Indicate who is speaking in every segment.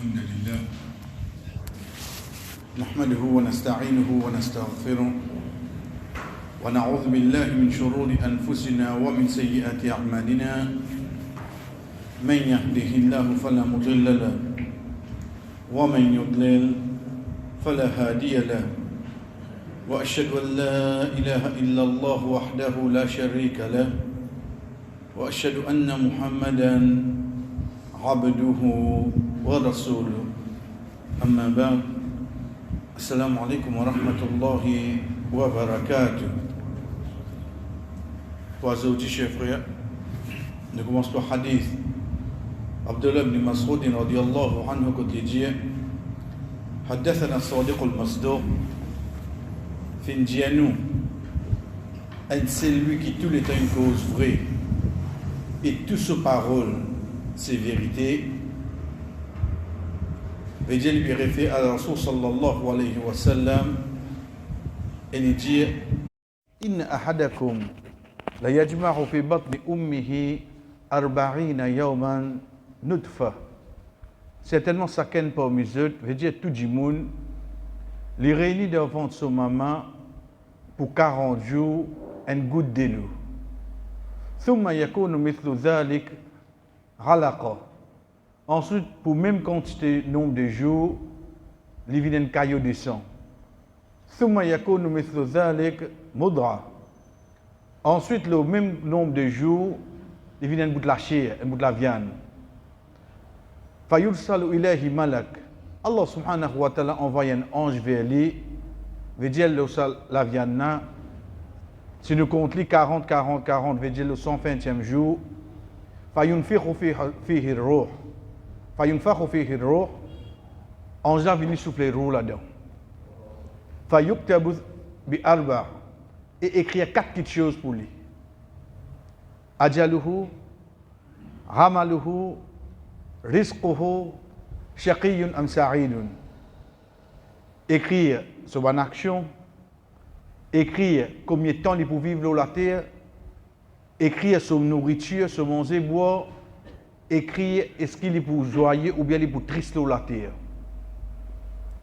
Speaker 1: الحمد لله نحمده ونستعينه ونستغفره ونعوذ بالله من شرور أنفسنا ومن سيئات أعمالنا من يهده الله فلا مضل له ومن يضلل فلا هادي له وأشهد أن لا إله إلا الله وحده لا شريك له وأشهد أن محمدا عبده ورسوله أما بعد السلام عليكم ورحمة الله وبركاته. Trois audits, chers frères, nous commençons par hadith Abdullah ibn Mas'ud radiyallahu anhu quand il dit حدثنا الصادق المصدوق fin dit à nous c'est lui qui tout le temps une cause vraie et toute sa parole c'est vérité. Et Dieu lui réfère à la Rasul sallallahu alayhi wa sallam et il dit Inna ahadakum la yajma'u fi batni ummihi 40 yawman nutfa. Certainement chacun parmi eux, veut dire tout le monde, les réunit devant son maman pour 40 jours une goutte de l'eau. ثم يكون مثل ذلك علقة. Ensuite, pour même quantité nombre de jours, il vient un caillot de sang. ثم يكون مثل ذلك مضغة. Ensuite, le même nombre de jours, il vient un bout de la chair, un bout de la viande. فيرسل إليه ملك. Allah subhanahu wa ta'ala envoie un ange vers lui, veut dire la viande. Si nous comptons 40, 40, 40, veut dire le 120e jour, فينفخ فيه الروح. فينفخ فيه الروح. Ange a venu souffler le roux là-dedans. فيكتب بأربع. Et écrire 4 petites choses pour lui. أجله عمله رزقه شقي أم سعيد. Écrire sur une action, écrire combien de temps il peut vivre sur la terre, écrire sur nourriture, sur manger, boire, écrire est-ce qu'il est pour joyeux ou bien il est pour triste sur la terre.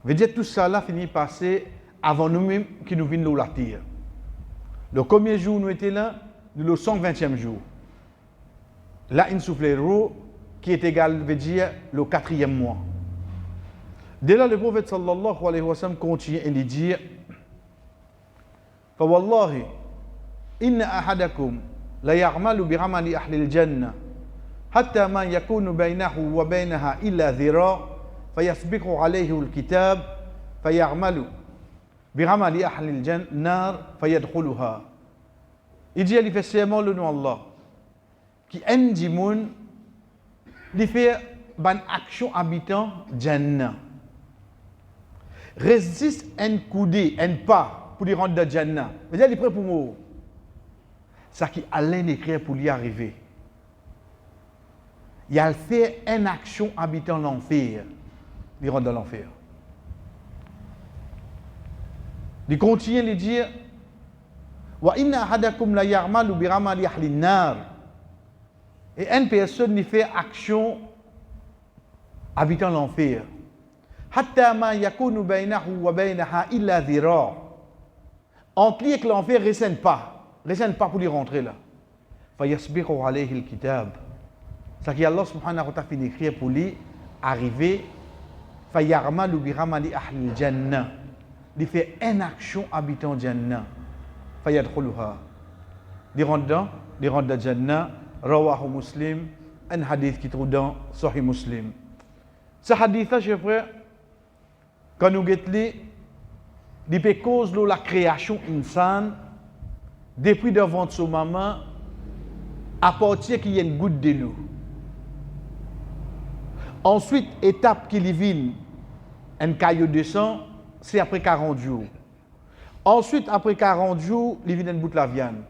Speaker 1: Veut dire tout ça là finit par passer avant nous-mêmes qui nous venons sur la terre. Le combien de jours nous étions là? Nous le 120e jour. Là, il souffle l'eau qui est égal, veut dire, le 4e mois. Dès là, le prophète sallallahu alayhi wa sallam continue et il dit فوالله إن أحدكم لا يعمل بعمل أهل الجنة حتى ما يكون بينه وبينها إلا ذراع فيسبق عليه الكتاب فيعمل بعمل أهل النار فيدخلها. Il dit il fait seulement le nom d'Allah qui aime du monde il fait une action habitant Jannah résiste un coudé un pas pour lui rendre dans Jannah. Mais il est prêt pour mourir. Ça qui allait écrire pour lui arriver. Il a fait une action habitant l'enfer. Il rentre dans l'enfer. Il continue de dire Wa inna ahadakum la ya'malu bi 'amali ahli an-nar. Et une personne qui fait action habitant l'enfer. Hatta ma yakunu baynahu wa baynaha illa dhira'. Entre lui et l'enfer, ne ressent pas pour lui rentrer là. فَيَسْبِقُ عَلَيْهِ الْكِتَابِ. C'est que Allah subhanahu wa ta'ala finit d'écrire pour lui, arriver, فَيَعْمَلُ بِعَمَلِ أَهْلِ الْجَنَّةِ. Il fait une action habitant Jannah. فَيَدْخُلُهَا. Il rentre dans Jannah, Rawahu Muslim, un hadith qui trouve dans Sahih Muslim. Ce hadith-là, chers frères, quand nous guettons, il peut cause la création insane depuis devant son maman à partir qu'il y a une goutte de l'eau. Ensuite, étape qu'il vient un caillot de sang, c'est après 40 jours. Ensuite, après 40 jours, il vient une bout de la viande.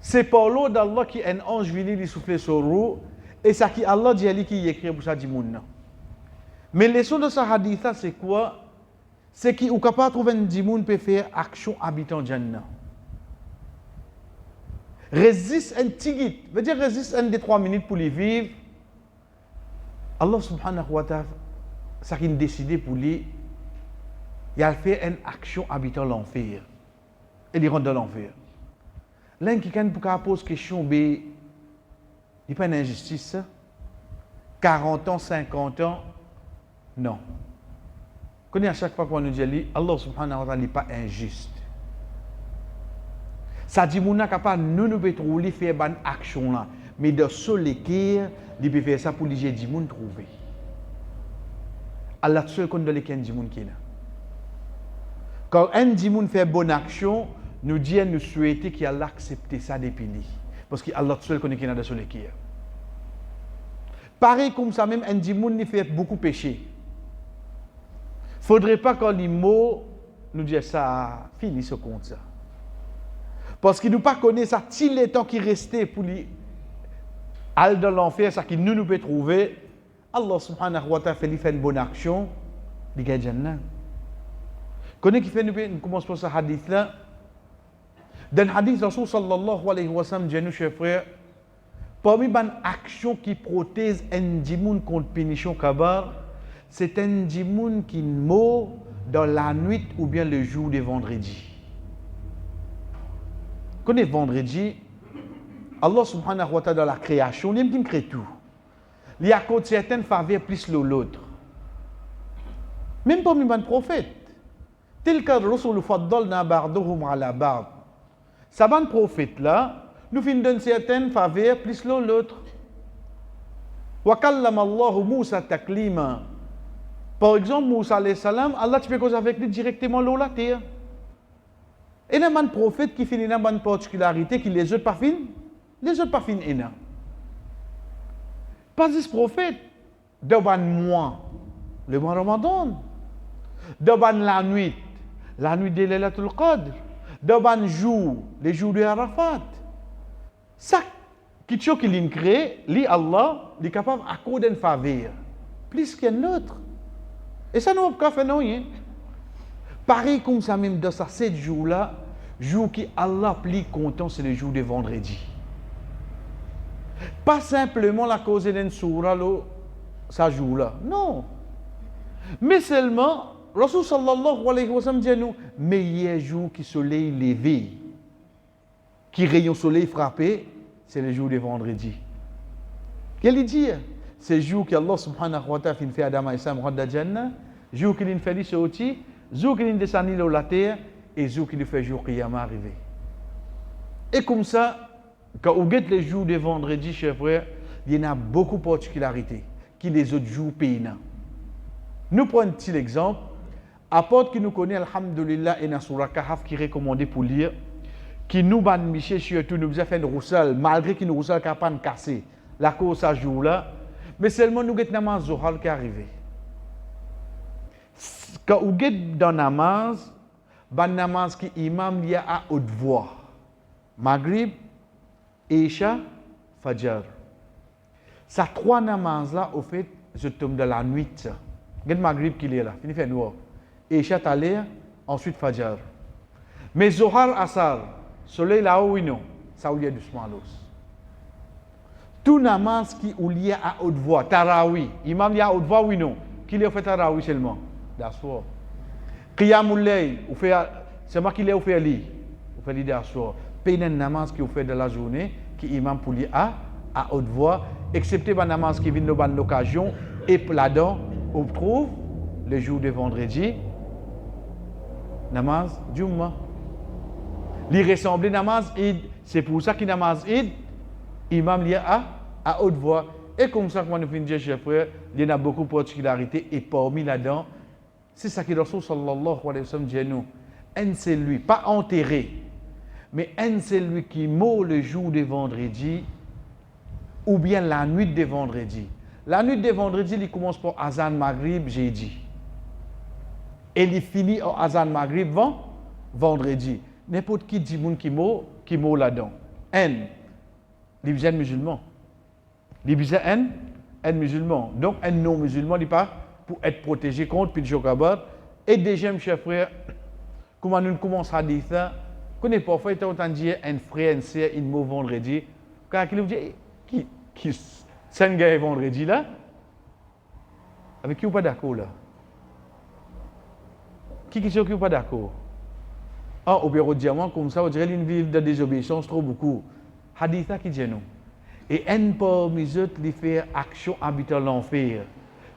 Speaker 1: C'est par l'eau d'Allah qui un ange vient lui souffler sur l'eau et ça qui Allah dit à lui qui écrit pour ça du monde. Mais les leçon de ce hadith c'est quoi? C'est qu'il est capable de trouver un dimoun peut faire action habitant Jannah. Résiste un tigit, veut dire résiste un des 3 minutes pour les vivre. Allah subhanahu wa ta'ala, ça qu'il a décidé pour lui, il a fait une action habitant l'enfer. Et il rentre dans l'enfer. L'un qui pose question, il n'y a pas une injustice. 40 ans, 50 ans, non. Connais à chaque fois qu'on nous dit, Allah subhanahu wa ta'ala n'est pas injuste. Ça dit, nous sommes capables de trouver faire une action là. Mais de seul l'équerre, il peut faire ça pour les gens qui ont trouvé. Allah seul qu'on donne les gens qui là. Quand un gens fait bonne action, nous disons, nous souhaitons qu'il Allah accepte ça depuis lui. Parce que Allah seul connaît qui est dans seul l'équerre. Pareil comme ça, même un gens fait beaucoup péché. Il ne faudrait pas quand les mots nous disent ça, fini ce compte ça. Parce qu'il ne pas connaît ça, tous les temps qui restait pour lui aller dans l'enfer, ça qu'il nous peut trouver, Allah subhanahu wa ta'ala fait une bonne action, il gagne Jannah. Connais qui fait nous commence par ce hadith là. Dans le hadith, Rasul sallallahu alayhi wa sallam dit nous, chers frères, parmi les actions qui protègent un djimoun contre punition kabar, c'est un djimoun qui meurt dans la nuit ou bien le jour de vendredi. Connais vendredi, Allah subhanahu wa ta'ala dans la création, il aime crée tout. Il y a certaines faveurs plus l'autre. Même parmi les prophètes. Tel que Rasul faddalna ba'duhum ala ba'd. Ça ban prophète là, nous finissons certaines faveurs plus l'autre. Wa kallama Allah Moussa taklima. Par exemple, Moussa alayhi salam, Allah tu peux causer avec lui directement l'eau la terre. Et il y a un prophète qui finit dans une particularité qui les autres pas fin. Les autres pas fin et non. Pas ce prophète. Dans un mois, le mois Ramadan. Dans la nuit de Laylatul Qadr. Dans un jour, les jours de Arafat. Ça, qui chose qu'il a créé, Allah, il est capable d'accorder une faveur. Plus qu'un autre. Et ça, nous pas fait non. Pareil comme ça, même dans ces 7 jours-là, jour qui Allah plus content, c'est le jour de vendredi. Pas simplement la cause d'une soura, ça jour-là. Non. Mais seulement, Rasul sallallahu alayhi wa sallam dit à nous, meilleur jour qui soleil levé, qui rayon soleil frappé, c'est le jour de vendredi. Qu'est-ce qu'il dit? C'est le jour qu'Allah subhanahu wa ta'ala fait Adam et Sam rendre la Jannah, jour qu'il a fait sortir, jour qu'il a descendu dans la terre, et jour qu'il fait jour Qiyamah arrivé. Et comme ça, quand on guette les jours de vendredi, chers frères, il y en a beaucoup de particularités qui les autres jours payent. Nous prenons un petit exemple. Apporte qui nous connaît, alhamdulillah, et dans Surah Kahf qui est recommandé pour lire, qui nous ban Michel surtout nous a fait une rousselle, malgré qu'il nous rousselle qui n'a pas cassé. La cause à jour là, mais seulement nous guette namaz Zohar qui est arrivé. Quand on guette dans namaz, ban namaz qui imam lié à haute voix. Maghrib, Isha, Fajr. Ça 3 namazes là, au fait, je tombe dans la nuit. Regarde Maghrib qui est là, fini fait noir. Isha t'allait, ensuite Fajr. Mais Zohar Asar, soleil là-haut, oui non, ça ou lié doucement à l'os. Tout namaz qui ou lié à haute voix, Tarawi, imam lié à haute voix, oui non, qui est fait Tarawi seulement. D'assoir. Qiyamul Layl, c'est moi qui l'ai fait li. Vous faites l'idée d'assoir. Payez un namaz qui vous fait de la journée, qui imam pour lier à haute voix, excepté le namaz qui vient de l'occasion, et là-dedans, on trouve le jour de vendredi, namaz Jumma. Il ressemble namaz Eid. C'est pour ça que namaz Eid, imam lié à haute voix. Et comme ça, quand nous finissons, chers frères, il y en a beaucoup de particularités, et parmi là-dedans, c'est ça que le Rasul sallallahu alayhi wa sallam dit à nous. Un c'est lui, pas enterré, mais un c'est lui qui meurt le jour de vendredi ou bien la nuit de vendredi. La nuit de vendredi, il commence par Azan Maghrib, j'ai dit. Et il finit en Azan Maghrib vendredi. N'importe qui dit qui meurt là-dedans. Un, les musulmans. Les un musulman. Donc un non-musulman, il pas pour être protégé contre Pidjo Kabar. Et deuxième, chers frères, comment nous commençons à dire ça, qu'on est parfois entendu un frère, une sœur, une mot vendredi, quand il nous dit, qui c'est un gars vendredi là? Avec qui vous pas d'accord là? Qui est pas d'accord? Ah, au bureau de diamant, comme ça, on dirait une ville de désobéissance trop beaucoup. Haditha qui dit nous. Et un parmi eux, qui fait action habitant l'enfer,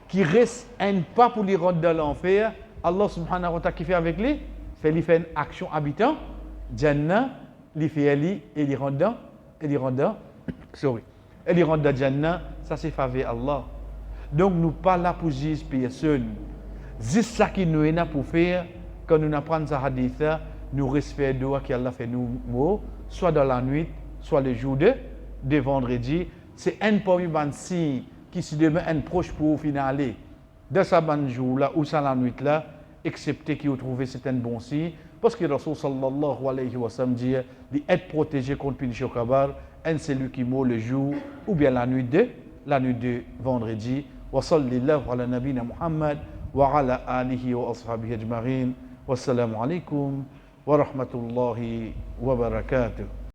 Speaker 1: qui reste un pas pour les rendre dans l'enfer, Allah subhanahu wa ta'ala qui fait avec lui, fait une action habitant, Jannah, il fait lui, et il rend dans, sorry, et il rend dans Jannah, ça c'est faveur Allah. Donc nous pas là pour juger personne. Juste ça qui nous est là pour faire, quand nous apprenons ce hadith, nous respectons qu'Allah fait nous mots, soit dans la nuit, soit le jour de vendredi. C'est un parmi les signes qui se demeure un proche pour finaler. Dans ce bon jour là ou dans la nuit là, excepté qu'il a trouvé c'est un bon signe, parce que Rasul sallallahu alayhi wa sallam dit d'être protégé contre Pincho Kabar, un celui qui meurt le jour ou bien la nuit de vendredi. Wa sallallahu ala nabina Muhammad wa ala alihi wa ashabihi ajma'in. Wassalamu alaikum wa rahmatullahi wa barakatuh.